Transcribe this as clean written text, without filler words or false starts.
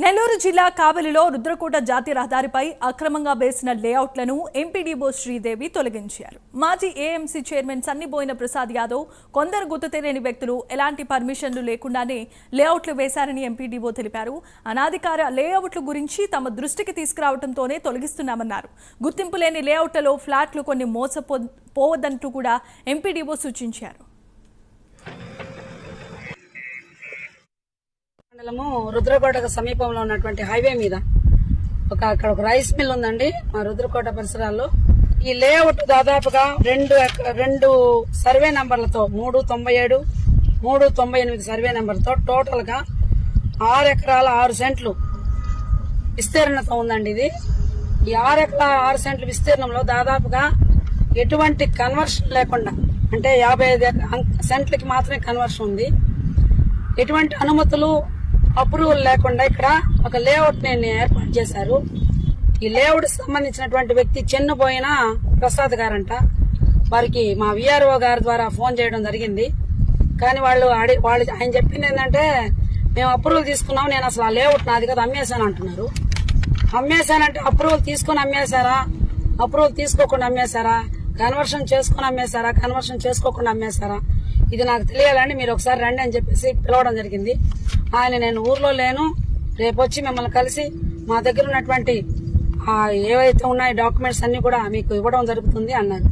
నెల్లూరు జిల్లా కావలిలో రుద్రకోట జాతీయ రహదారిపై అక్రమంగా వేసిన లేఅవుట్లను ఎంపీడీఓ శ్రీదేవి తొలగించారు. మాజీ ఏఎంసీ చైర్మన్ సన్నిబోయిన ప్రసాద్ యాదవ్ కొందరు గుర్తు తెలియని వ్యక్తులు ఎలాంటి పర్మిషన్లు లేకుండానే లేఅవుట్లు వేశారని ఎంపీడీఓ తెలిపారు. అనాధికార లేఅవుట్ల గురించి తమ దృష్టికి తీసుకురావడంతోనే తొలగిస్తున్నామన్నారు. గుర్తింపు లేని లేఅవుట్లలో ఫ్లాట్లు కొన్ని మోసపోవద్దంటూ కూడా ఎంపీడీఓ సూచించారు. మండలము రుద్రకోటకు సమీపంలో ఉన్నటువంటి హైవే మీద అక్కడ ఒక రైస్ మిల్ ఉందండి. మా రుద్రకోట పరిసరాల్లో ఈ లేఅవుట్ దాదాపుగా రెండు సర్వే నంబర్లతో 397, 398 సర్వే నంబర్తో టోటల్ గా 6 ఎకరాల 6 సెంట్లు విస్తీర్ణత ఉందండి. ఇది ఈ 6 ఎకరాల 6 సెంట్ల విస్తీర్ణంలో దాదాపుగా ఎటువంటి కన్వర్షన్ లేకుండా, అంటే 55 సెంట్లకి మాత్రమే కన్వర్షన్ ఉంది. ఎటువంటి అనుమతులు అప్రూవల్ లేకుండా ఇక్కడ ఒక లేఅవుట్ ని ఏర్పాటు చేశారు. ఈ లేఅవుట్ సంబంధించినటువంటి వ్యక్తి చెన్నుపోయిన ప్రసాద్ గారంట. వారికి మా విఆర్ఓ గారి ద్వారా ఫోన్ చేయడం జరిగింది. కానీ వాళ్ళు ఆయన చెప్పింది ఏంటంటే, మేము అప్రూవల్ తీసుకున్నాం, నేను అసలు ఆ లేఅవుట్ నాది కదా అమ్మేశాను అంటున్నారు. అమ్మేశానంటే అప్రూవల్ తీసుకుని అమ్మేశారా, అప్రూవల్ తీసుకోకుండా అమ్మేశారా, కన్వర్షన్ చేసుకుని అమ్మేశారా, కన్వర్షన్ చేసుకోకుండా అమ్మేశారా, ఇది నాకు తెలియాలండి, మీరు ఒకసారి రండి అని చెప్పేసి పిలవడం జరిగింది. నేను ఊర్లో లేను, రేపు వచ్చి మిమ్మల్ని కలిసి మా దగ్గర ఉన్నటువంటి ఏవైతే ఉన్నాయో డాక్యుమెంట్స్ అన్ని కూడా మీకు ఇవ్వడం జరుగుతుంది అన్నారు.